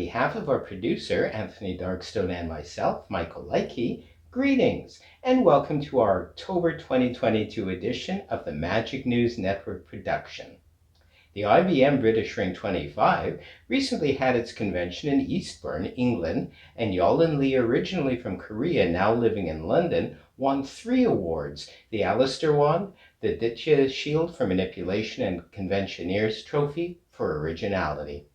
behalf of our producer, Anthony Darkstone, and myself, MIKO, greetings and welcome to our October 2022 edition of the Magic News Network production. The IBM British Ring 25 recently had its convention in Eastbourne, England, and Yolin Lee, originally from Korea, now living in London, won 3 awards: the Alistair Wand, the Ditya Shield for Manipulation, and Conventioneers Trophy for Originality.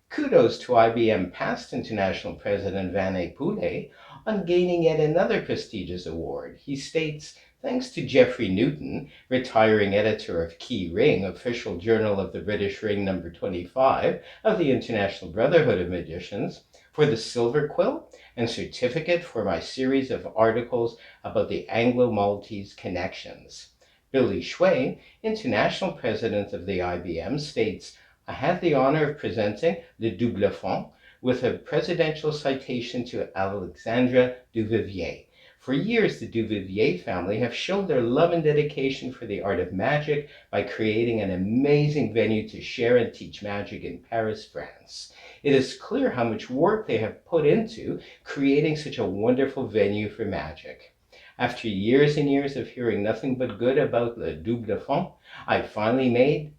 Kudos to IBM past International President Vinay Pillai on gaining yet another prestigious award. He states, thanks to Geoffrey Newton, retiring editor of Key Ring, official journal of the British Ring number 25 of the International Brotherhood of Magicians, for the silver quill and certificate for my series of articles about the Anglo-Maltese connections. Billy Shui, international president of the IBM, states, I had the honor of presenting Le Double Fond with a presidential citation to Alexandre Duvivier. For years, the Duvivier family have shown their love and dedication for the art of magic by creating an amazing venue to share and teach magic in Paris, France. It is clear how much work they have put into creating such a wonderful venue for magic. After years and years of hearing nothing but good about Le Double Fond, I finally made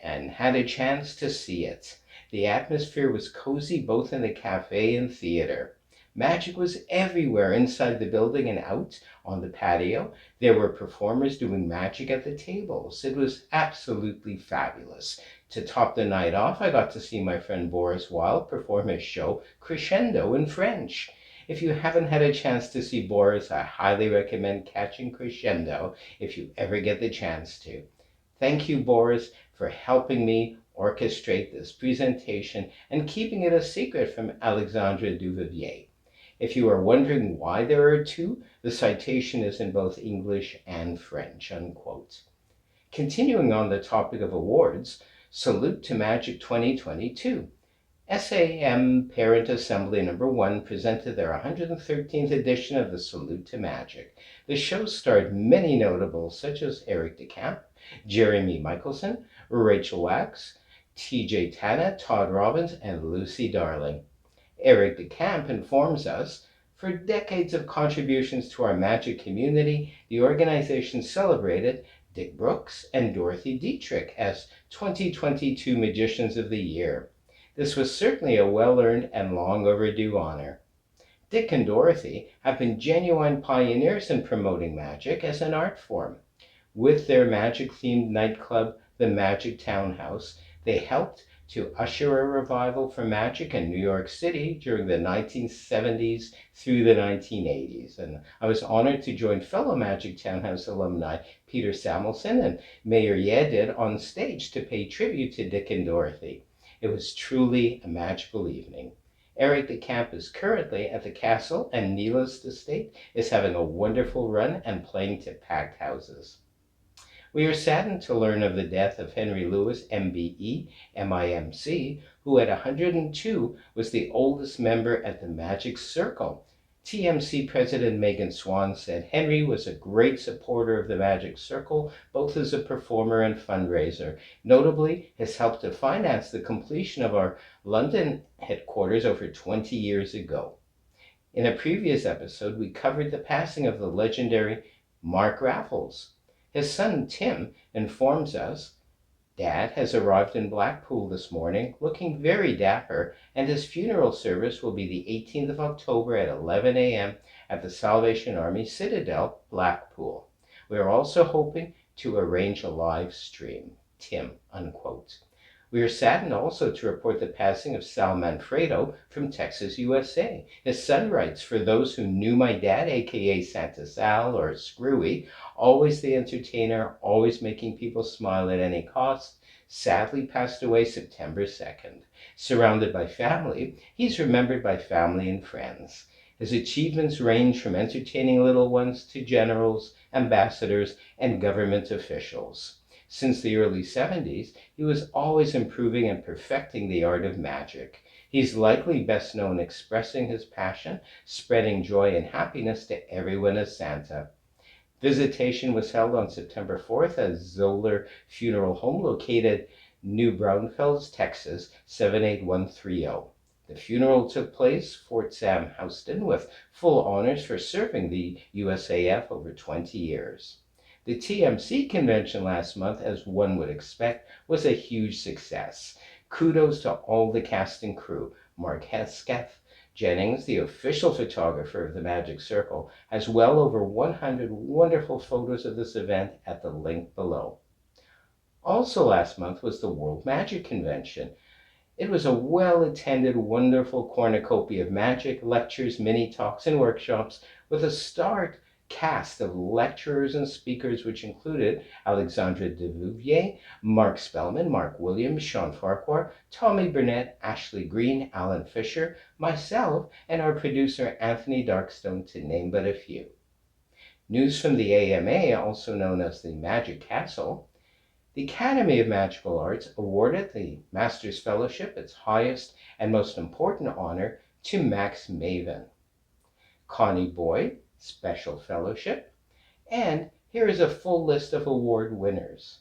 and had a chance to see it. The atmosphere was cozy both in the cafe and theater. Magic was everywhere inside the building and out on the patio. There were performers doing magic at the tables. It was absolutely fabulous. To top the night off, I got to see my friend Boris Wilde perform his show Crescendo in French. If you haven't had a chance to see Boris, I highly recommend catching Crescendo if you ever get the chance to. Thank you, Boris, for helping me orchestrate this presentation and keeping it a secret from Alexandre Duvivier. If you are wondering why there are 2, the citation is in both English and French, unquote. Continuing on the topic of awards, Salute to Magic 2022. SAM Parent Assembly No. 1 presented their 113th edition of the Salute to Magic. The show starred many notables such as Eric DeCamp, Jeremy Michelson, Rachel Wax, TJ Tana, Todd Robbins, and Lucy Darling. Eric DeCamp informs us, for decades of contributions to our magic community, the organization celebrated Dick Brooks and Dorothy Dietrich as 2022 Magicians of the Year. This was certainly a well-earned and long overdue honor. Dick and Dorothy have been genuine pioneers in promoting magic as an art form. With their magic-themed nightclub, the Magic Townhouse, they helped to usher a revival for magic in New York City during the 1970s through the 1980s. And I was honored to join fellow Magic Townhouse alumni Peter Samuelson and Mayor Yedid on stage to pay tribute to Dick and Dorothy. It was truly a magical evening. Eric DeCamp is currently at the Castle, and Neela's estate is having a wonderful run and playing to packed houses. We are saddened to learn of the death of Henry Lewis, MBE, MIMC, who at 102 was the oldest member at the Magic Circle. TMC President Megan Swan said Henry was a great supporter of the Magic Circle, both as a performer and fundraiser. Notably, has helped to finance the completion of our London headquarters over 20 years ago. In a previous episode, we covered the passing of the legendary Mark Raffles. His son Tim informs us, Dad has arrived in Blackpool this morning, looking very dapper, and his funeral service will be the 18th of October at 11 a.m. at the Salvation Army Citadel, Blackpool. We are also hoping to arrange a live stream. Tim, unquote. We are saddened also to report the passing of Sal Manfredo from Texas, USA. His son writes, for those who knew my dad, aka Santa Sal or Screwy, always the entertainer, always making people smile at any cost, sadly passed away September 2nd. Surrounded by family, he's remembered by family and friends. His achievements range from entertaining little ones to generals, ambassadors, and government officials. Since the early 70s, he was always improving and perfecting the art of magic. He's likely best known expressing his passion, spreading joy and happiness to everyone as Santa. Visitation was held on September 4th at Zoller Funeral Home, located New Braunfels, Texas, 78130. The funeral took place Fort Sam Houston with full honors for serving the USAF over 20 years. The TMC convention last month, as one would expect, was a huge success. Kudos to all the cast and crew. Mark Hesketh Jennings, the official photographer of the Magic Circle, has well over 100 wonderful photos of this event at the link below. Also last month was the World Magic Convention. It was a well-attended, wonderful cornucopia of magic, lectures, mini-talks, and workshops with a star cast of lecturers and speakers which included Alexandra Devouvier, Mark Spellman, Mark Williams, Sean Farquhar, Tommy Burnett, Ashley Green, Alan Fisher, myself, and our producer Anthony Darkstone, to name but a few. News from the AMA, also known as the Magic Castle. The Academy of Magical Arts awarded the Master's Fellowship, its highest and most important honor, to Max Maven. Connie Boyd, Special Fellowship. And here is a full list of award winners.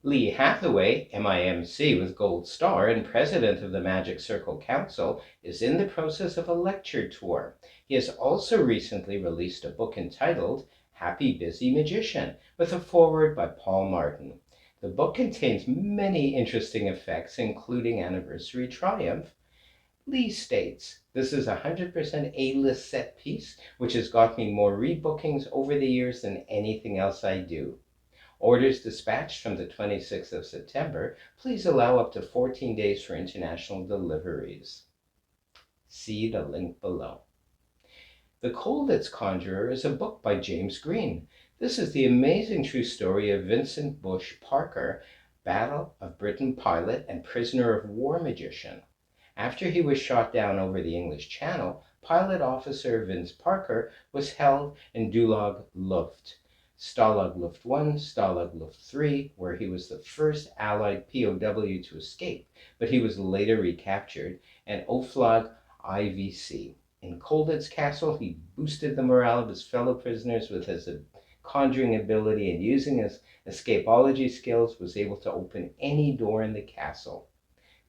Lee Hathaway, MIMC with Gold Star and president of the Magic Circle Council, is in the process of a lecture tour. He has also recently released a book entitled Happy Busy Magician, with a foreword by Paul Martin. The book contains many interesting effects, including Anniversary Triumph. Lee states, "This is a 100% A-list set piece, which has got me more rebookings over the years than anything else I do. Orders dispatched from the 26th of September. Please allow up to 14 days for international deliveries." See the link below. The Colditz Conjurer is a book by James Green. This is the amazing true story of Vincent Bush Parker, Battle of Britain pilot and prisoner of war magician. After he was shot down over the English Channel, pilot officer Vince Parker was held in Dulag Luft, Stalag Luft 1, Stalag Luft 3, where he was the first Allied POW to escape, but he was later recaptured, and Oflag IVC. In Colditz Castle, he boosted the morale of his fellow prisoners with his conjuring ability, and using his escapology skills was able to open any door in the castle.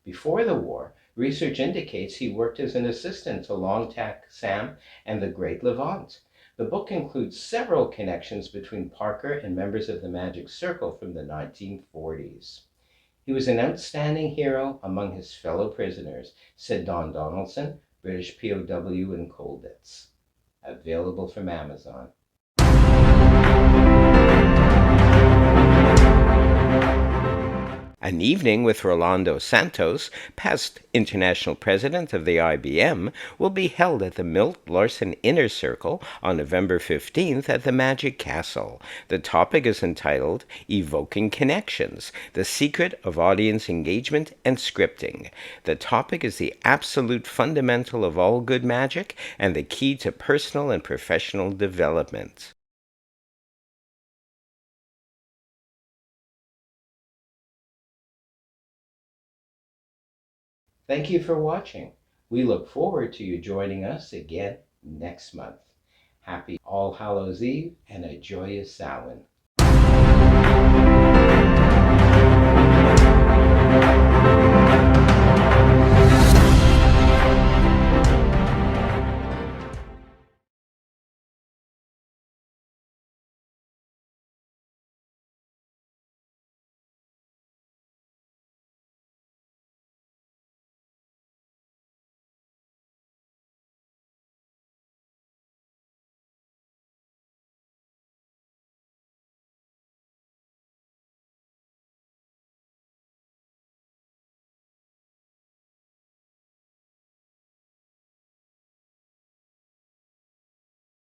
Before the war, research indicates he worked as an assistant to Long Tack Sam and the Great Levant. The book includes several connections between Parker and members of the Magic Circle from the 1940s. He was an outstanding hero among his fellow prisoners, said Don Donaldson, British POW in Colditz. Available from Amazon. An evening with Rolando Santos, past international president of the IBM, will be held at the Milt Larsen Inner Circle on November 15th at the Magic Castle. The topic is entitled Evoking Connections, the Secret of Audience Engagement and Scripting. The topic is the absolute fundamental of all good magic and the key to personal and professional development. Thank you for watching. We look forward to you joining us again next month. Happy All Hallows Eve and a joyous Samhain.